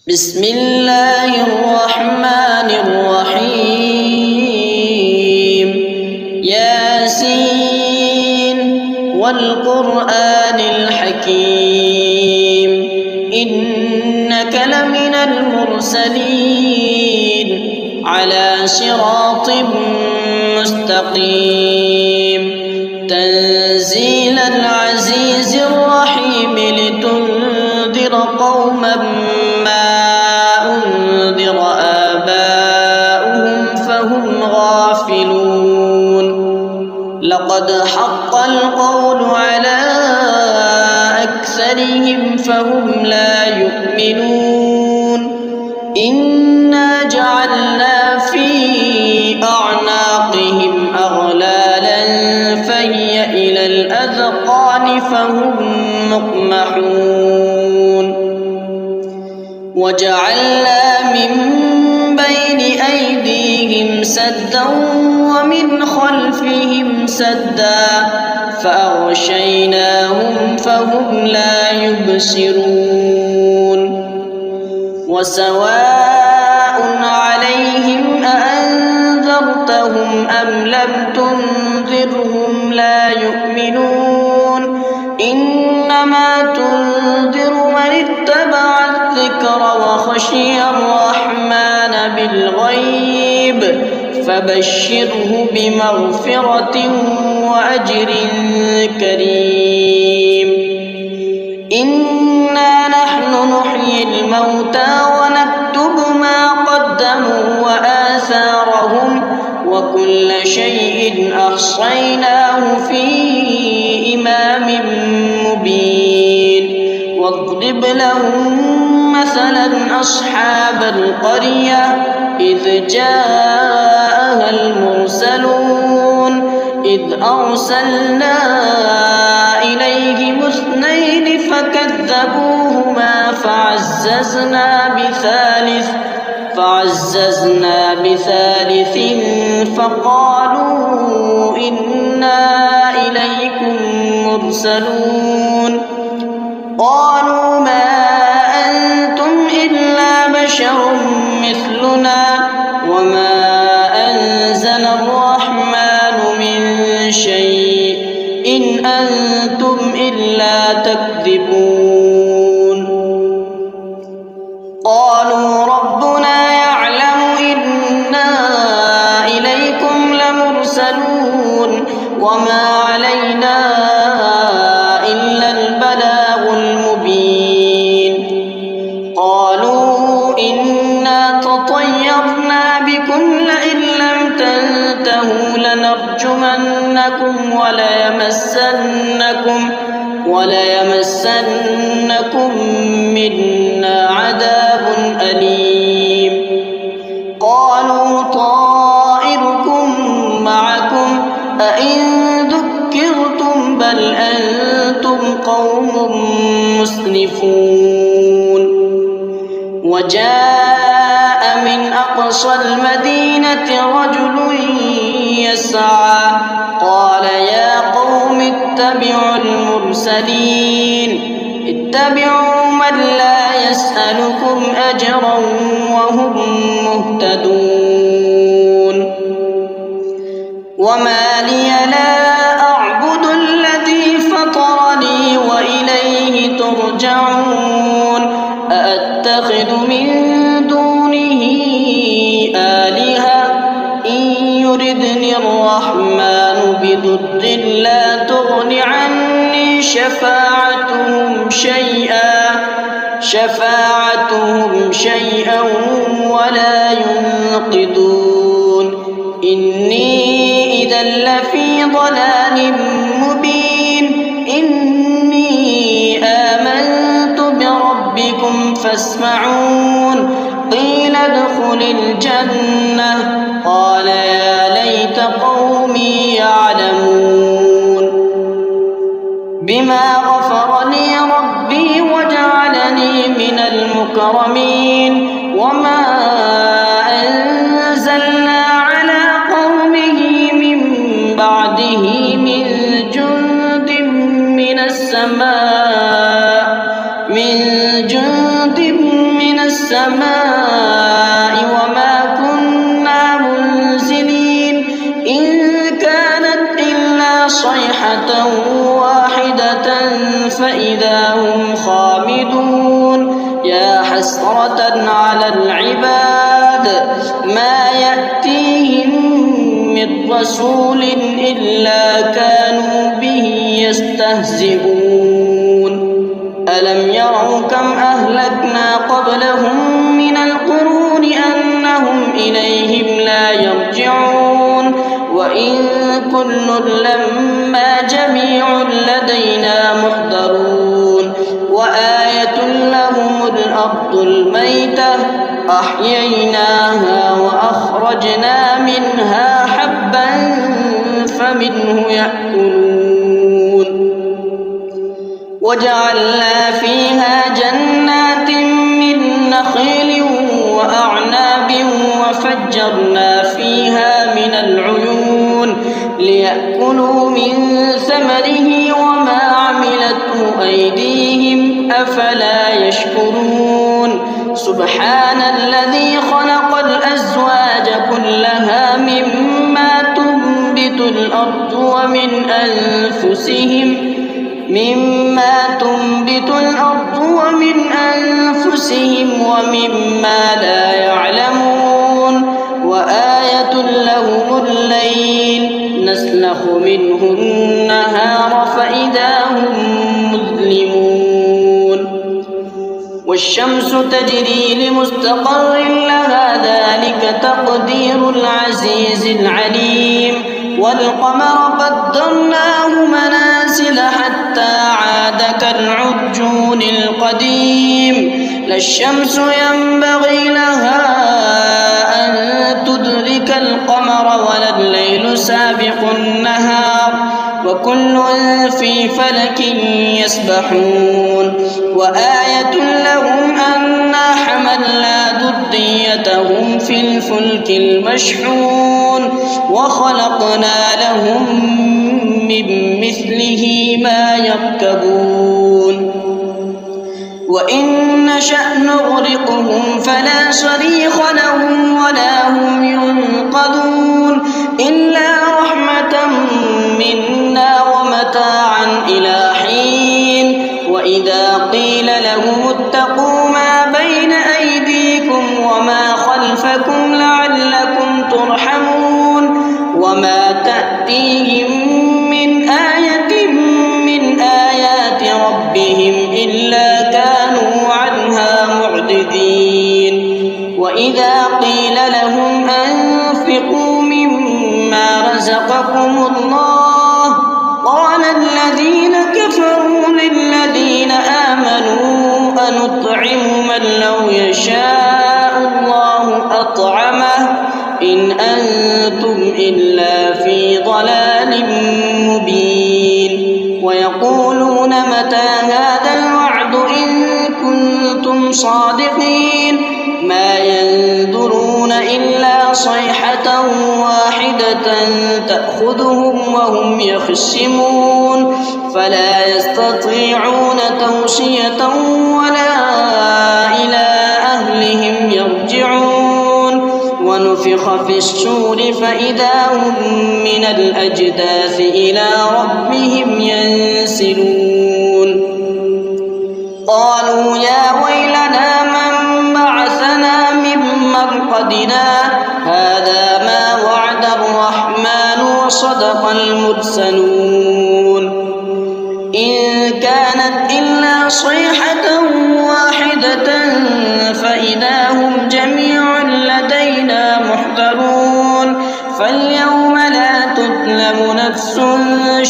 بسم الله الرحمن الرحيم ياسين والقرآن الحكيم إنك لمن المرسلين على صراط مستقيم تنزيل العزيز الرحيم لتنذر قوما ما أنذر آباؤهم فهم غافلون لقد حق القول على أكثرهم فهم لا يؤمنون إنا جعلنا في أعناقهم أغلالا فهي إلى الأذقان فهم مقمحون وجعلنا من بين أيديهم سدا ومن خلفهم سدا فأغشيناهم فهم لا يبصرون وسواء عليهم أأنذرتهم أم لم تنذرهم لا يؤمنون إنما تنذر من اتبع الذكر وخشي الرحمن بالغيب فبشره بمغفرة وأجر كريم إنا نحن نحيي الموتى ونكتب ما قدموا وآثارهم وكل شيء أحصيناه في إمام مبين واضرب لهم مثلا أصحاب القرية إذ جاءها المرسلون إذ أرسلنا إليهم اثنين فكذبوهما فعززنا بثالث فقالوا إنا إليكم مرسلون قالوا ما أنتم إلا بشر مثلنا وما أنزل الرحمن من شيء إن أنتم إلا تكذبون قالوا ربنا يعلم إنا إليكم لمرسلون وما علينا إلا البلاغ المبين قالوا إنا تطيرنا بكم لئن لم تنتهوا لنرجمنكم وليمسنكم منا عذاب أليم قالوا طائركم معكم أئن ذكرتم بل أنتم قوم مسرفون وجاء من أقصى المدينة رجل يسعى قال يا قوم اتبعوا من لا يسألكم أجرا وهم مهتدون وما لي لا أعبد الذي فطرني وإليه ترجعون أأتخذ من دونه آلهة إن يردني الرحمن بضر لا تغن عني شفاعتهم شيئا ولا ينقذون إني إذا لفي ضلال مبين إني آمنت بربكم فاسمعون قيل ادخل الجنة قال يا ليت قومي يعلمون بما غفر لي ربي وجعلني من المكرمين وما أنزلنا على قومه من بعده من جند من السماء السماء وما كنا منزلين إن كانت إلا صيحة واحدة فإذا هم خامدون يا حسرة على العباد ما يأتيهم من رسول إلا كانوا به يستهزئون ألم يروا كم أهلكنا قبلهم من القرون أنهم إليهم لا يرجعون وإن كل لما جميع لدينا محضرون وآية لهم الأرض الميتة أحييناها وأخرجنا منها حبا فمنه يأكلون وجعلنا فيها جنات من نخيل وأعناب وفجرنا فيها من العيون ليأكلوا من ثمره وما عملته أيديهم أفلا يشكرون سبحان الذي خلق الأزواج كلها مما تنبت الأرض ومن أنفسهم ومما لا يعلمون وآية لهم الليل نسلخ منه النهار فإذا هم مظلمون والشمس تجري لمستقر لها ذلك تقدير العزيز العليم والقمر قدرناه منازل حتى عاد كالعرجون القديم لا الشمس ينبغي لها أن تدرك القمر ولا الليل سابق النهار وكل في فلك يسبحون وآية لهم أنا حملنا ذريتهم في الفلك المشحون وخلقنا لهم من مثله ما يركبون وإن نشأ نغرقهم فلا صريخ لهم ولا هم ينقذون إلا رحمة منا ومتاعا إلى حين وإذا قيل لهم اتقوا ما بين أيديكم وما خلفكم لعلكم ترحمون وما تأتيهم من آية من آيات ربهم إلا كانوا عنها معرضين وإذا قيل لهم أنفقوا مما رزقكم الله قال الذين كفروا للذين آمنوا أنطعم من لو يشاء الله أطعمه إن أنتم إلا في ضلال مبين ويقولون متى هذا الوعد إن كنتم صادقين ما ينظرون إلا صيحة واحدة تأخذهم وهم يخصمون فلا يستطيعون توصية ولا إلى أهلهم يرجعون ونفخ في الصور فإذا هم من الأجداث إلى ربهم ينسلون قالوا يا ويلنا من بعثنا من مرقدنا هذا ما وعد الرحمن وصدق المرسلون إن كانت إلا صيحة واحدة فإذا هم جميع لدينا محضرون فاليوم لا تظلم نفس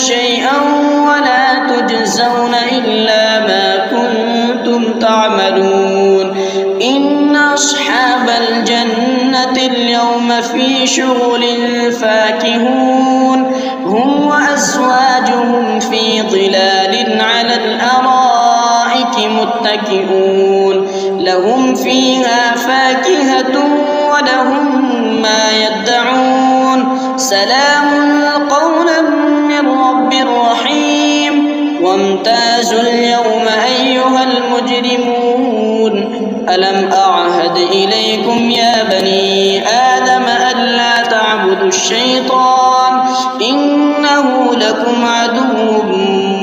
شيئا ولا تجزون إلا ما كنتم تعملون إن أصحاب الجنة اليوم في شغل فاكهون هم وأزواجهم في ظلال على الأرائك متكئون لهم فيها فاكهة ولهم ما يدعون سلام قولا من رب رحيم وامتازوا اليوم أيها المجرمون ألم أعلم عهد إليكم يا بني آدم ألا تعبدوا الشيطان إنه لكم عدو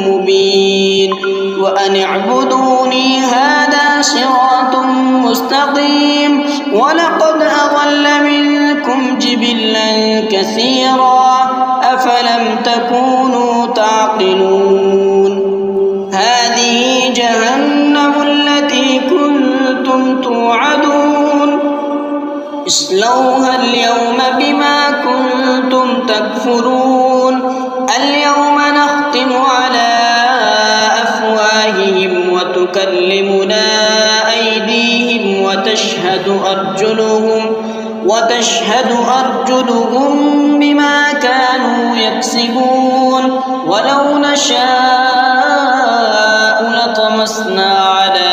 مبين وأن اعبدوني هذا صراط مستقيم ولقد أضل منكم جبلا كثيرا أفلم تكونوا تعقلون هذه جهنم التي كنتم توعدون اصلوها اليوم بما كنتم تكفرون اليوم نختم على أفواههم وتكلمنا أيديهم وتشهد أرجلهم بما كانوا يكسبون ولو نشاء لطمسنا على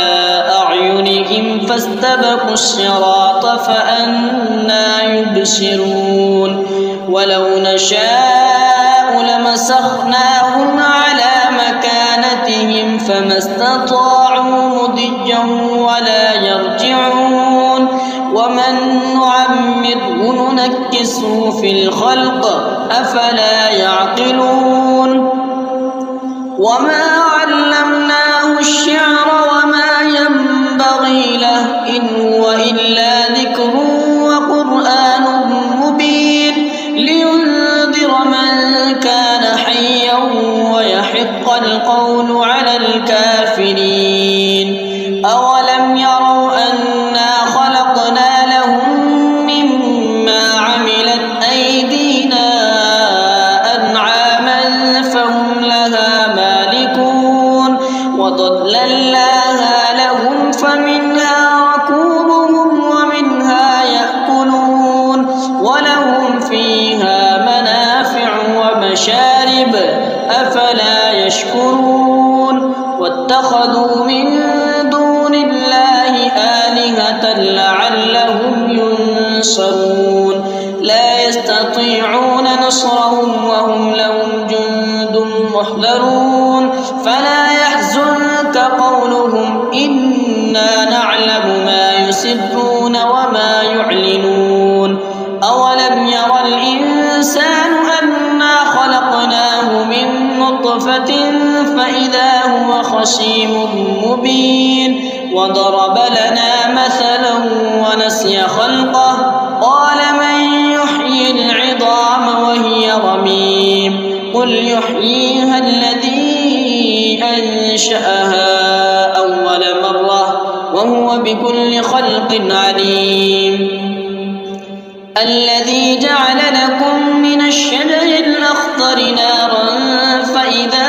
أعينهم فاستبقوا الصراط فأنى يبصرون ولو نشاء لمسخناهم على مكانتهم فما استطاعوا مضيا ولا يرجعون ومن نعمره ننكسه في الخلق أفلا يعقلون وما علمناه الشعر وما ينبغي له إن هو إلا ذكر وقرآن مبين لينذر من كان حيا ويحق القول على الكافرين أولم يروا أنا خلقنا لهم مما عملت أيدينا أنعاما فهم لها مالكون وضللناها لهم فمنها ركوبهم ومنها يأكلون ولهم فيها منافع ومشارب أفلا يشكرون واتخذوا من دون الله آلهة لعلهم ينصرون لا يستطيعون نصرهم وهم لهم جند محضرون فلا يحزنك قولهم إنا نعلم ما يسرون وما يعلنون أولم ير الإنسان أنا خلقناه من نطفة فإذا هو خصيم مبين وضرب لنا مثلا ونسي خلقه قال من يحيي العظام وهي رميم قل يحييها الذي أنشأها أول مرة وهو بكل خلق عليم الذي جعل لكم من الشجر الأخضر نارا فإذا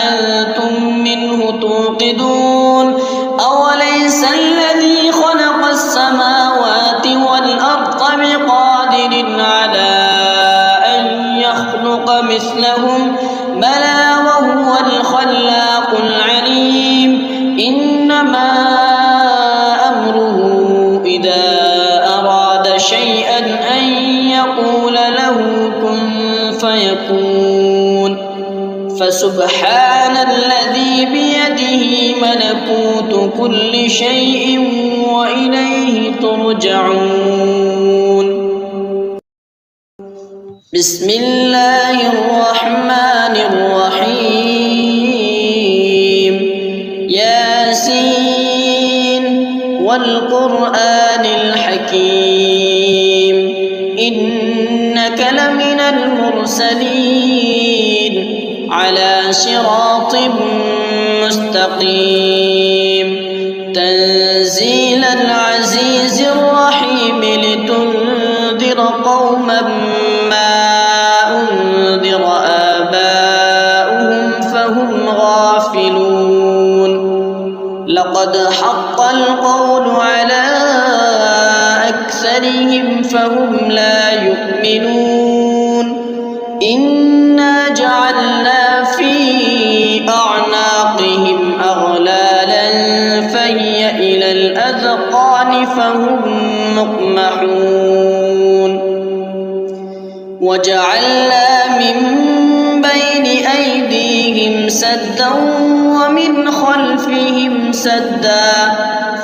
أنتم منه توقدون أوليس الذي خلق السماوات والأرض بقادر على أن يخلق مثلهم بلى وهو الخلاق العليم إنما أمره إذا أراد شيئا أن يقول له كن فيكون فسبحان الذي بيده ملكوت كل شيء وإليه ترجعون بسم الله الرحمن الرحيم ياسين والقرآن الحكيم إنك لمن المرسلين على صراط مستقيم تنزيل العزيز الرحيم لتنذر قوما ما أنذر آباؤهم فهم غافلون لقد حق القول على أكثرهم فهم لا يؤمنون إنا جعلنا في أعناقهم أغلالا فهي إلى الأذقان فهم مقمحون وجعلنا من بين أيديهم سدا ومن خلفهم سدا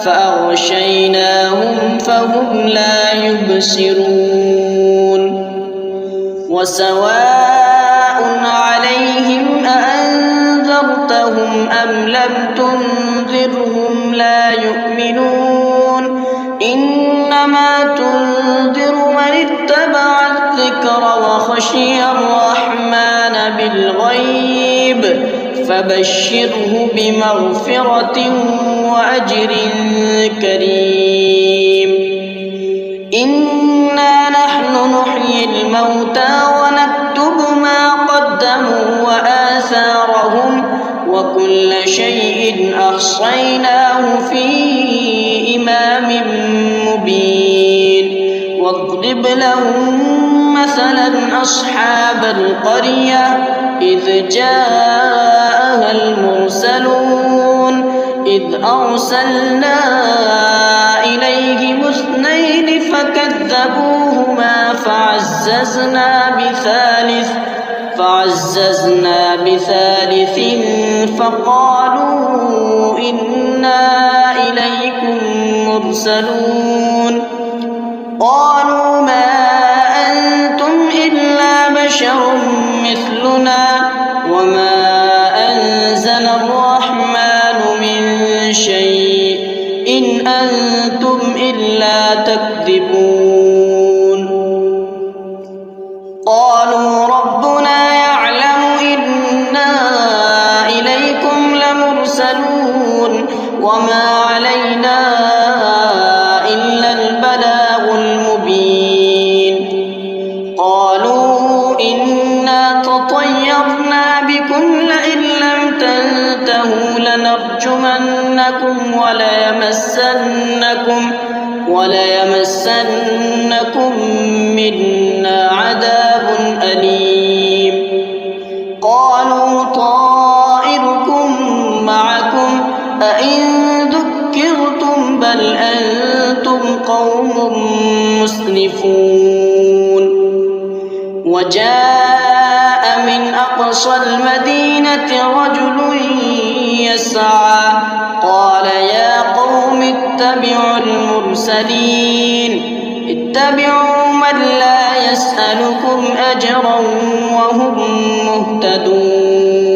فأغشيناهم فهم لا يبصرون وسواء عليهم أأنذرتهم أم لم تنذرهم لا يؤمنون إنما تنذر من اتبع الذكر وخشي الرحمن بالغيب فبشره بمغفرة وأجر كريم إنا نحن نحيي الموتى ونكتب ما قدموا وآثارهم وكل شيء أحصيناه في إمام مبين واضرب لهم مثلا أصحاب القرية إذ جاءها المرسلون إذ أرسلنا إليهم اثنين فكذبوهما فعززنا بثالث فقالوا إنا إليكم مرسلون قالوا ما أنتم إلا بشر مثلنا وما أنزل الرحمن من شيء إن أنتم إلا تكذبون قالوا ربنا يعلم إنا إليكم لمرسلون وما علينا إلا البلاغ المبين قالوا إنا تطيرنا بكم لئن لم تنتهوا لنرجمنكم وليمسنكم منا عذاب أليم قالوا طائركم معكم أئن ذكرتم بل أنتم قوم مسرفون وجاء من أقصى المدينة رجل يسعى قال يا قوم اتبعوا من لا يسألكم أجرا وهم مهتدون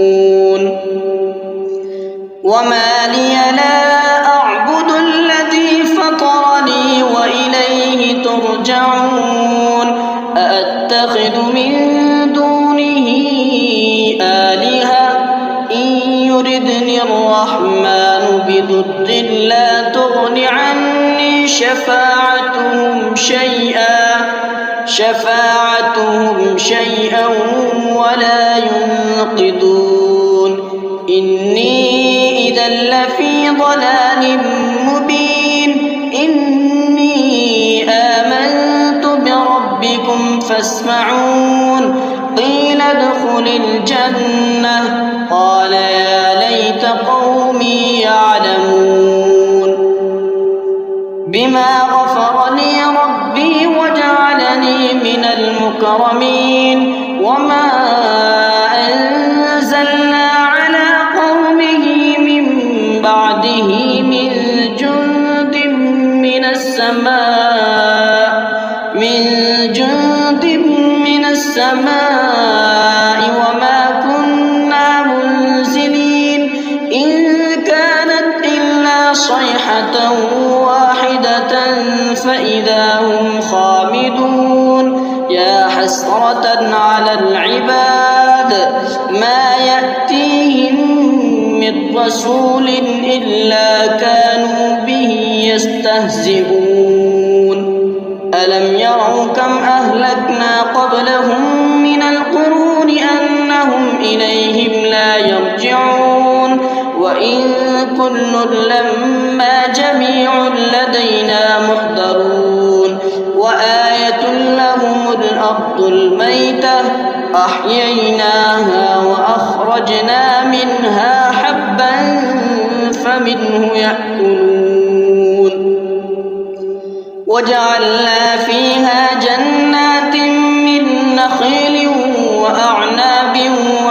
وما لي لا أعبد الذي فطرني وإليه ترجعون أأتخذ من دونه آلهة إن يردني الرحمن بضر لا تغن عني شفاعتهم شيئا ولا ينقذون إني إذا لفي ضلال مبين إني آمنت بربكم فاسمعون قيل ادخل الجنة قال يا ليت قومي يعلمون بما غفر لي ربي وجعلني من المكرمين وما أنزلنا على قومه من بعده من جند من السماء وما كنا منزلين إن كانت إلا صيحة واحدة فإذا هم خامدون يا حسرة على العباد ما يأتيهم من رسول إلا كانوا به يستهزئون ألم يروا كم أهلكنا قبلهم من القرون أنهم إليهم لا يرجعون وإن كل لما جميع لدينا محضرون وآية لهم الأرض الميتة أحييناها وأخرجنا منها حبا فمنه يأكلون وجعلنا فيها جنات من نخيل وأعناب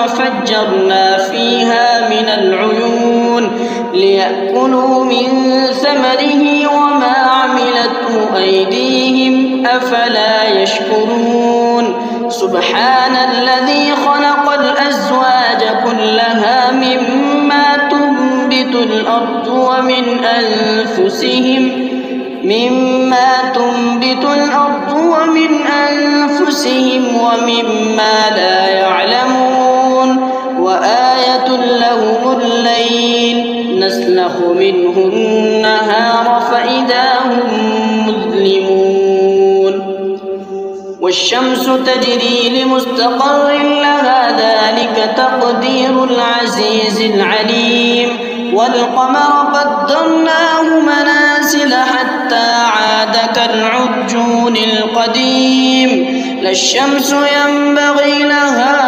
وفجرنا فيها من العيون ليأكلوا من ثمره وما عملته أيديهم أفلا يشكرون سبحان الذي خلق الأزواج كلها مما تنبت الأرض ومن أنفسهم ومما لا يعلمون وآية لهم الليل نسلخ منه النهار فإذا هم مظلمون والشمس تجري لمستقر لها ذلك تقدير العزيز العليم والقمر قدرناه منازل حتى عاد كالعرجون القديم لا الشمس ينبغي لها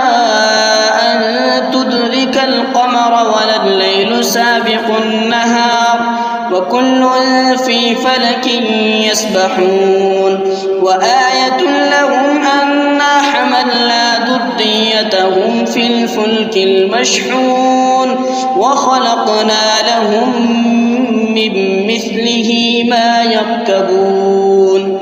أن تدرك القمر ولا الليل سابق النهار وكل في فلك يسبحون وآية لهم أنا حملنا ذريتهم في الفلك المشحون وخلقنا لهم من مثله ما يركبون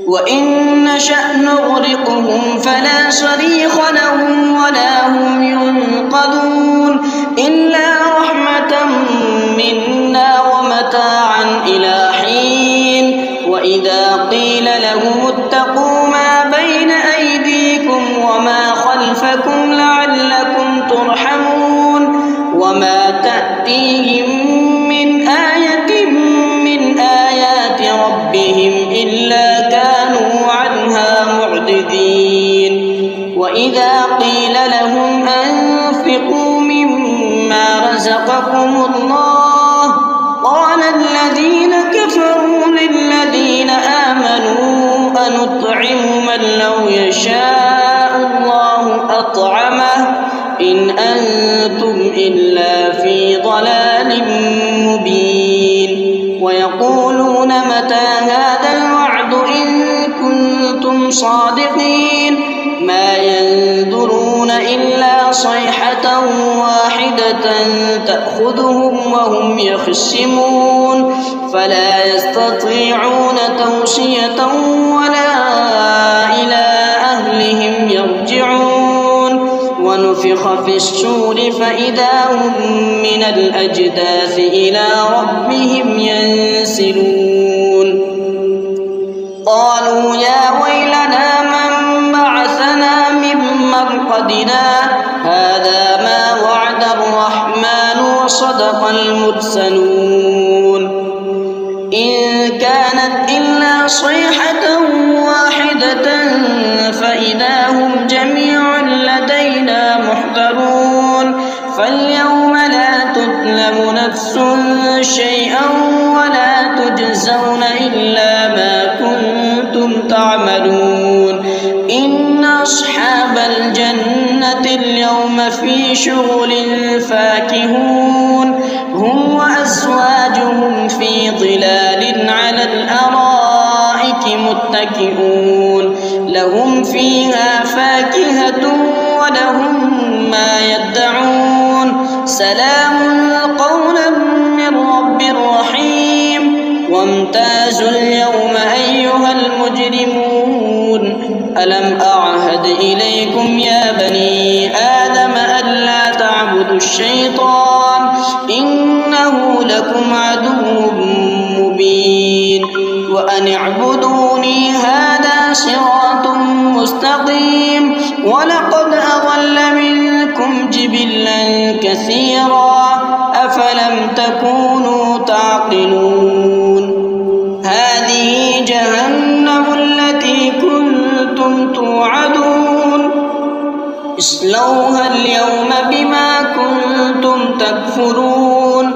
وإن نشأ نغرقهم فلا صريخ لهم ولا هم ينقذون إلا رحمة منا ومتاعا إلى حين وإذا قيل لهم اتقوا ما بين أيديكم وما خلفكم لعلكم ترحمون وما تأتيهم من آية من آيات ربهم إلا كانوا عنها معرضين وإذا قيل لهم أنفقوا مما رزقكم الله قال الذين كفروا للذين آمنوا أنطعم من لو يشاء الله أطعمه إن أنتم إلا في ضلال مبين ويقولون متى هذا الوعد إن كنتم صادقين ما ينظرون إلا صيحة واحدة تأخذهم وهم يخصمون فلا يستطيعون توصية ولا إلى أهلهم يرجعون ونفخ في الصور فإذا هم من الأجداث إلى ربهم ينسلون قالوا يا ويلنا من بعثنا من مرقدنا هذا ما وعد الرحمن وصدق المرسلون إن كانت إلا صيحة واحدة فإذا هم جميع لدينا محضرون فاليوم لا تظلم نفس شيئا ولا تجزون إلا ما كنتم تعملون إن أصحاب الجنة اليوم في شغل فاكهون هم وأزواجهم في ظلال على الأرائك متكئون لهم فيها فاكهة ولهم ما يدعون سلام قولا من رب رحيم وامتازوا اليوم أيها المجرمون ألم أعهد إليكم يا بني آدم ألا تعبدوا الشيطان إنه لكم عدو مبين وأن اعبدوني هذا صراط مستقيم ولقد أضل منكم جبلا كثيرا أفلم تكونوا تعقلون هذه جهنم التي كنتم توعدون اصلوها اليوم بما كنتم تكفرون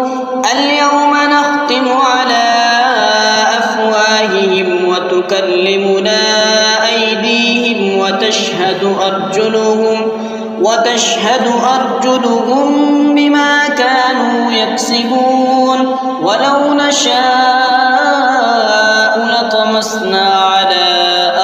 اليوم نختم على أفواههم وتكلمنا أيديهم وتشهد أرجلهم بما كانوا يكسبون ولو نشاء لطمسنا على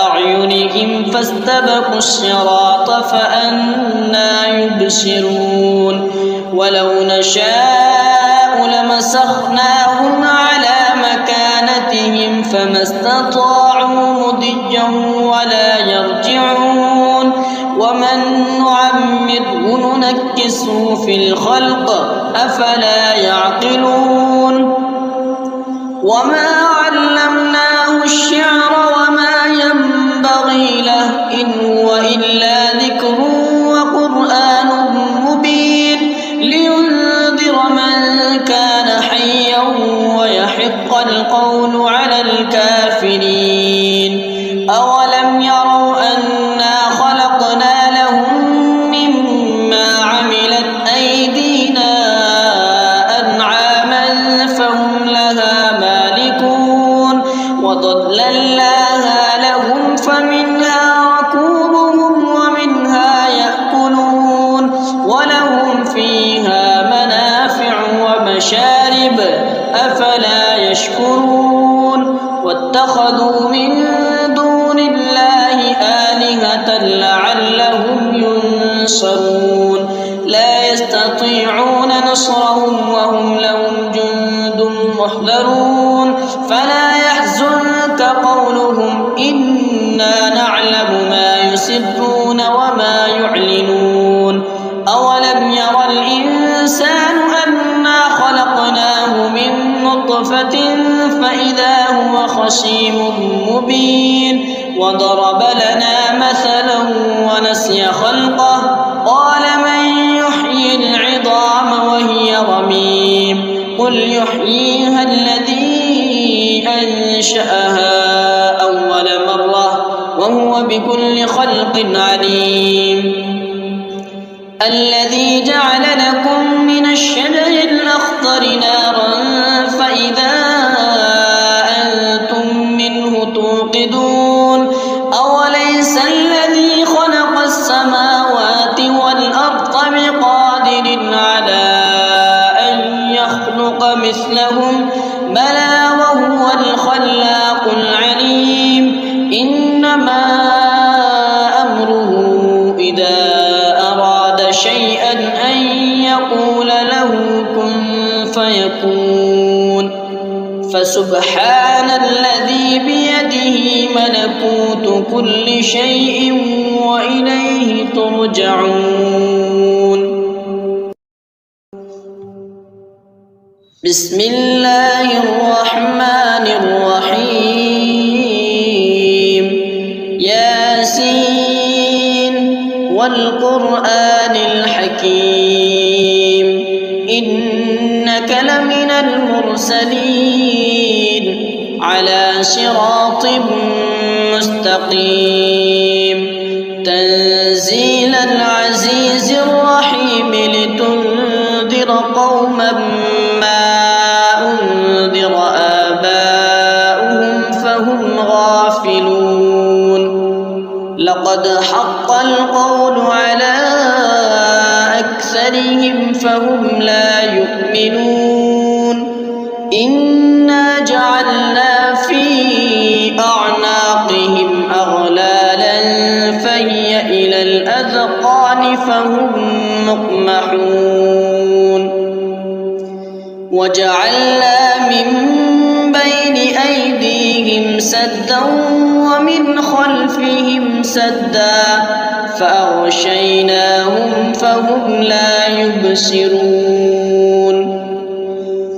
أعينهم فاستبقوا الصراط فأنى يبصرون ولو نشاء لمسخناهم على مكانتهم فما استطاعوا مضيا ولا يرجعون ومن نعمره ننكسه في الخلق أفلا يعقلون وما علمناه الشعر وما ينبغي له إن هو إلا ذكر وقرآن مبين لينذر من كان حيا ويحق القول على الكافرين أولم يروا أنا خلقنا لهم مما عملت أيدينا أنعاما فهم لها مالكون وظللناها لهم فمنها ركوبهم ومنها يأكلون ولهم فيها منافع ومشارب أفلا يشكرون واتخذوا من دون الله آلهة لعلهم ينصرون لا يستطيعون نصرهم وهم لهم جند محضرون فلا يحزنك قولهم إنا نعلم ما يسرون وما يعلنون أولم ير الإنسان أنا خلقناه من نطفة فإذا هو خصيم مبين وضرب لنا مثلا ونسي خلقه قال من يحيي العظام وهي رميم قل يحييها الذي أنشأها أول مرة وهو بكل خلق عليم الذي جعل لكم من الشجر الأخضر نارا فإذا أنتم منه توقدون أوليس الذي خلق السماوات والأرض بقادر على أن يخلق مثلهم بلى وهو الخلاق العليم إنما أمره إذا أراد شيئا أن يقول له كن فيكون فسبحان الذي بيده ملكوت كل شيء وإليه ترجعون بسم الله الرحمن الرحيم ياسين والقرآن الحكيم إنك لمن المرسلين على صراط مستقيم تنزيل العزيز الرحيم لتنذر قوما ما أنذر آباؤهم فهم غافلون لقد حق القول على أكثرهم فهم لا يؤمنون إنا جعلنا في أعناقهم أغلالا فهي إلى الأذقان فهم مقمحون وجعلنا من بين أيديهم سدا ومن خلفهم سدا فأغشيناهم فهم لا يبصرون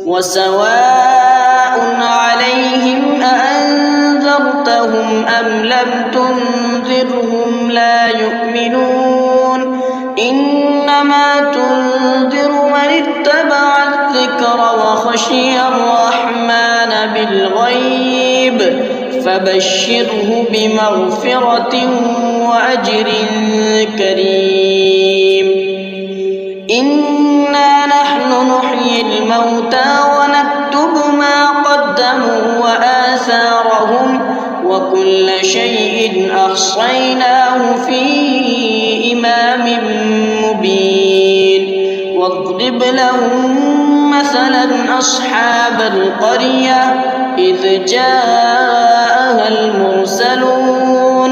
وسواء عليهم أأنذرتهم أم لم تنذرهم لا يؤمنون إنما تنذر من اتبع الذكر وخشي الرحمن بالغيب فبشره بمغفرة وأجر كريم إنا نحن نحيي الموتى ونكتب ما قدموا وآثارهم وكل شيء أحصيناه في إمام مبين واضرب لهم مثلا أصحاب القرية إذ جاءها المرسلون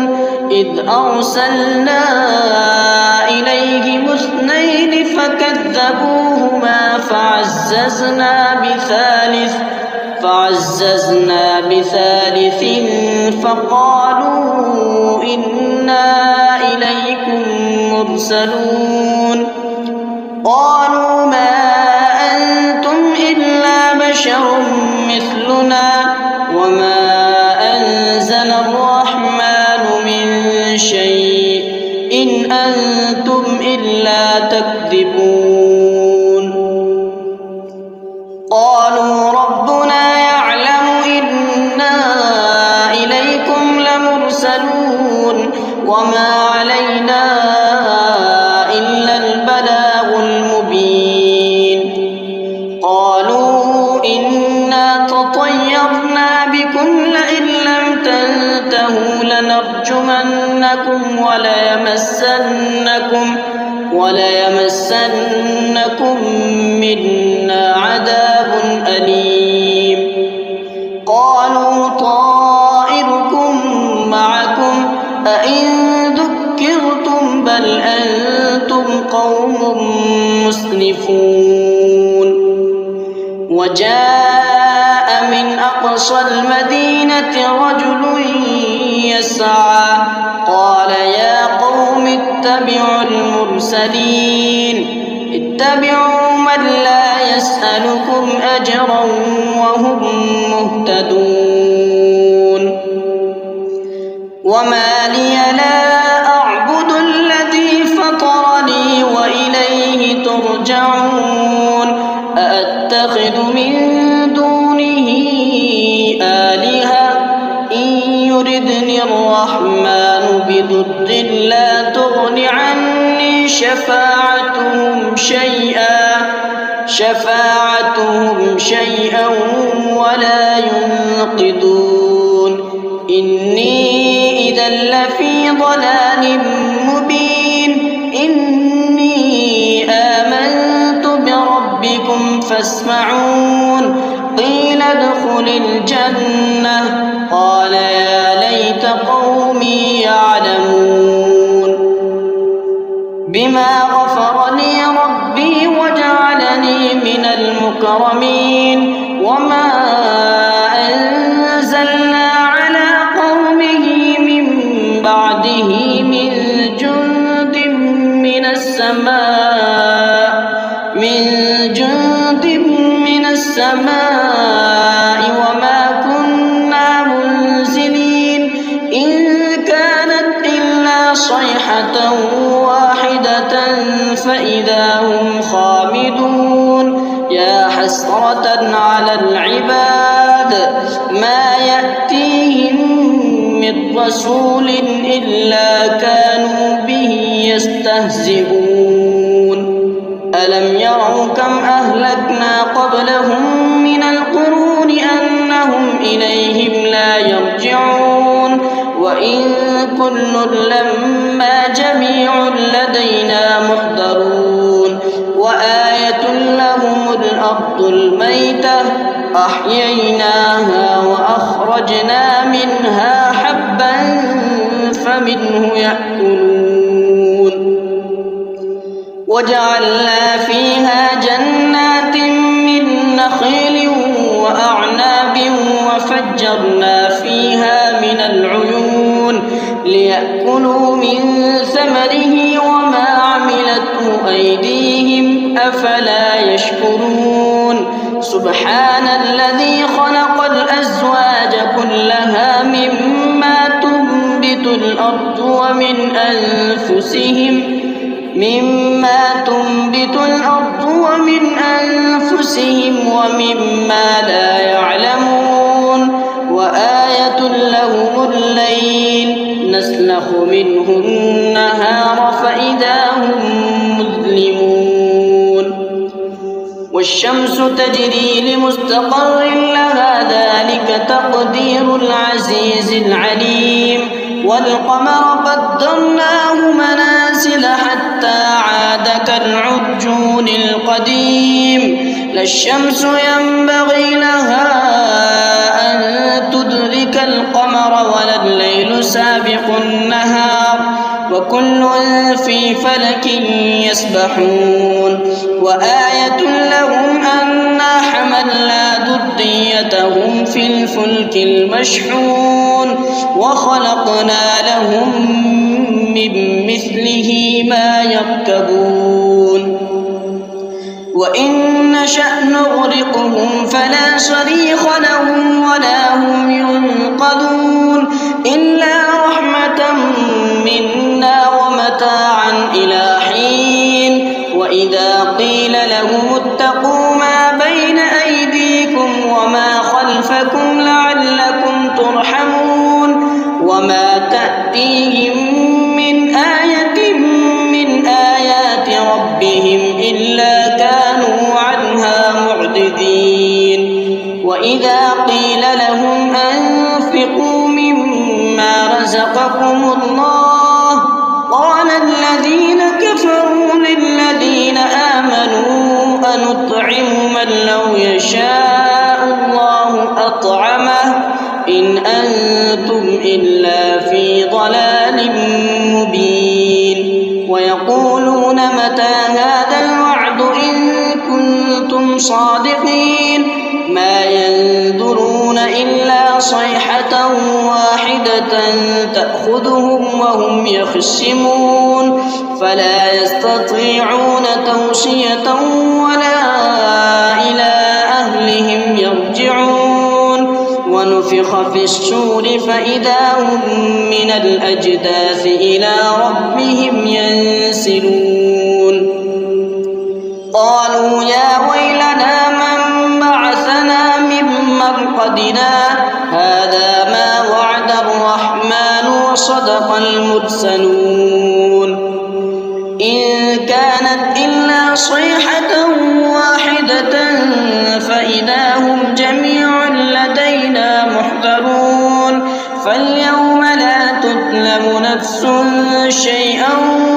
إذ أرسلنا فعززنا بثالث فقالوا إنا إليكم مرسلون قالوا ما أنتم إلا بشر مثلنا وما أنزل الرحمن من شيء إن أنتم إلا تكذبون قالوا ربنا يعلم إنا إليكم لمرسلون وما علينا إلا البلاغ المبين قالوا إنا تطيرنا بكم لئن لم تنتهوا لنرجمنكم وليمسنكم منا عذاب أليم قالوا طائركم معكم أئن ذكرتم بل أنتم قوم مسرفون وجاء من أقصى المدينة رجل يسعى قال يا قوم اتبعوا المرسلين اتبعوا من لا يسألكم أجرا وهم مهتدون وما لي لا أعبد الذي فطرني وإليه ترجعون أأتخذ من دونه آلهة إن يردني الرحمن بضر لا تغن عني شفاعتهم شيئا ولا ينقذون إني إذا لفي ضلال مبين إني آمنت بربكم فاسمعون قيل ادخل الجنة قال يا ليت قومي يعلمون بما غفر لي ربي وجعلني من المكرمين وما أنزلنا على قومه من بعده من جند من السماء وما كنا منزلين إن كانت إلا صيحة واحدة فإذا هم خامدون يا حسرة على العباد ما يأتيهم من رسول إلا كانوا به يستهزئون ألم يروا كم أهلكنا قبلهم من القرون أنهم إليهم لا يرجعون وإن كل لما جميع لدينا محضرون وآية لهم الأرض الميتة أحييناها وأخرجنا منها حبا فمنه يأكلون وجعلنا فيها جنات من نخيل وأعناب وفجرنا فيها من العيون ليأكلوا من ثمره وما عملته أيديهم أفلا يشكرون سبحان الذي خلق الأزواج كلها مما تنبت الأرض ومن أنفسهم ومما لا يعلمون وآية لهم الليل نسلخ منه النهار فإذا هم مظلمون والشمس تجري لمستقر لها ذلك تقدير العزيز العليم والقمر قدرناه منازل حتى عاد كالعرجون القديم لا الشمس ينبغي لها أن تدرك القمر ولا الليل سابق النهار وكل في فلك يسبحون وآية لهم أنا ونجيناهم في الفلك المشحون وخلقنا لهم من مثله ما يركبون وإن نشأ نغرقهم فلا صريخ لهم ولا هم ينقذون إلا رحمة منا ومتاعا إلى حين وإذا قيل لهم اتقوا ما بين أيديكم وما خلفكم لعلكم ترحمون وما تأتيهم من آية من آيات ربهم إلا كانوا عنها معرضين وإذا قيل لهم أنفقوا مما رزقكم الله قال الذين كفروا للذين آمنوا أنطعم من لو يشاء الله أطعمه إن أنتم إلا في ضلال مبين ويقولون متى هذا الوعد إن كنتم صادقين ما ينظرون إلا صيحة واحدة تأخذهم وهم يخصمون فلا يستطيعون توصية ولا إلى أهلهم يرجعون ونفخ في الصور فإذا هم من الأجداث إلى ربهم ينسلون قالوا يا ويلنا من بعثنا من مرقدنا هذا ما وعد الرحمن وصدق المرسلون إن كانت إلا صيحة واحدة فإذا هم جميع لدينا محضرون فاليوم لا تظلم نفس شيئا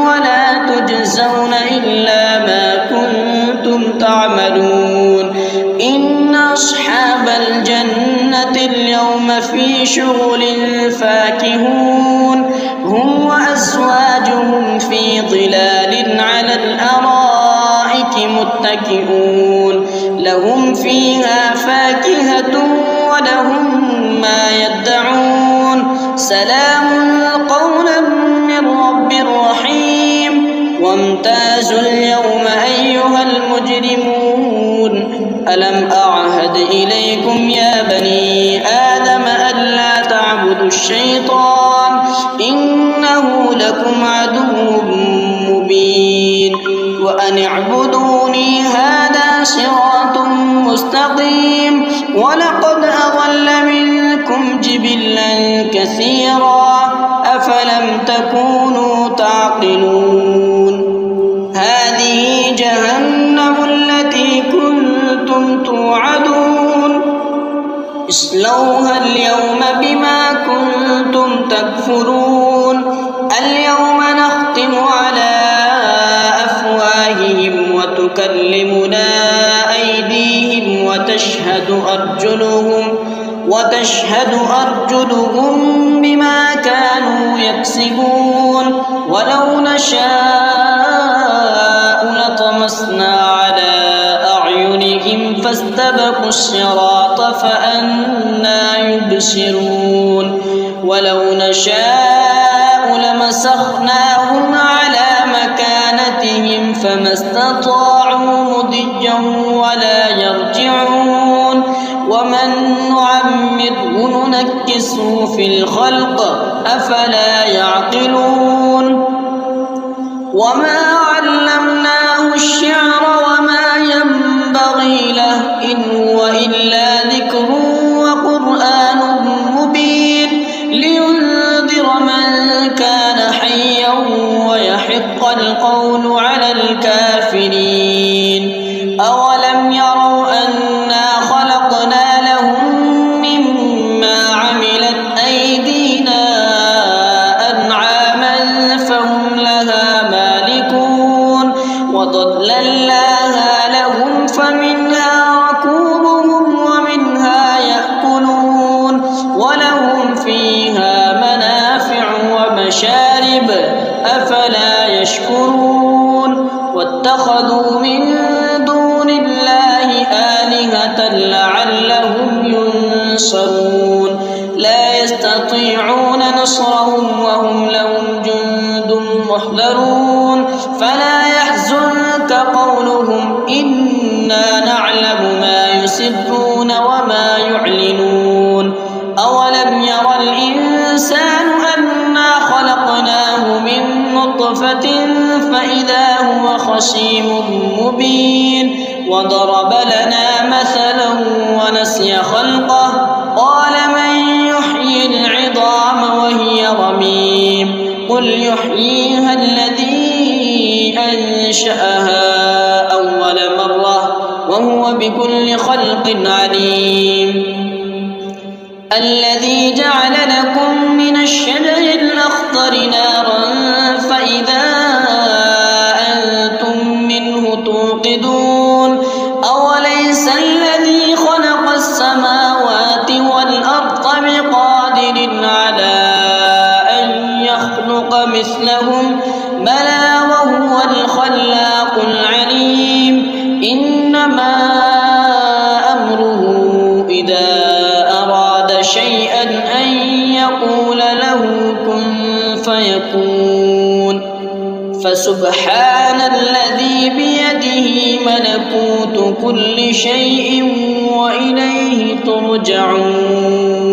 ولا تجزون إلا ما كنتم تعملون إن أصحاب الجنة اليوم في شغل فاكهون هم وأزواجهم في ظلال على الأرائك متكئون لهم فيها فاكهة ولهم ما يدعون سلام قولا من رب رحيم وامتازوا اليوم أيها المجرمون ألم أعهد إليكم يا بني آدم ألا تعبدوا الشيطان إنه لكم عدو مبين وأن اعبدوني هذا صراط مستقيم ولقد أضل منكم جبلا كثيرا أفلم تكونوا تعقلون هذه جهنم التي كنتم توعدون اصلوها اليوم بما كنتم تكفرون اليوم نختم على أفواههم وتكلمنا أيديهم وتشهد أرجلهم بما كانوا يكسبون ولو نشاء لطمسنا على أعينهم فاستبقوا الصراط فأنى يبصرون ولو نشاء لمسخناهم على مكانتهم فما استطاعوا مضيا ولا يرجعون ومن نعمره ننكسه في الخلق أفلا يعقلون وما علمناه الشعر وما ينبغي له إن هو إلا ذكر وقرآن مبين لينذر من كان حيا ويحق القول على الكافرين أولم يروا أنا خلقنا لهم مما عملت أيدينا أنعاما فهم لها مالكون وضللناها لهم فمنها ركوبهم ومنها يأكلون ولهم فيها منافع ومشارب أفلا يشكرون واتخذوا من دون الله آلهة لعلهم ينصرون ينصرون لا يستطيعون نصرهم وهم لهم جند محضرون فلا يحزنك قولهم إنا نعلم ما يسرون وما يعلنون أولم ير الإنسان أنا خلقناه من نطفة فإذا هو خصيم مبين وضرب لنا مثلا ونسي خلقه قال من يحيي العظام وهي رميم قل يحييها الذي أنشأها أول مرة وهو بكل خلق عليم الذي جعل لكم من الشجر الأخضر نارا فإذا أنتم منه توقدون أوليس الذي خلق السماوات والأرض بقادر على أن يخلق مثلهم بلى وهو الخلاق العليم إنما أمره إذا أراد شيئا أن يقول له كن فيكون فسبحان الذي بيده ملكوت كل شيء وإليه ترجعون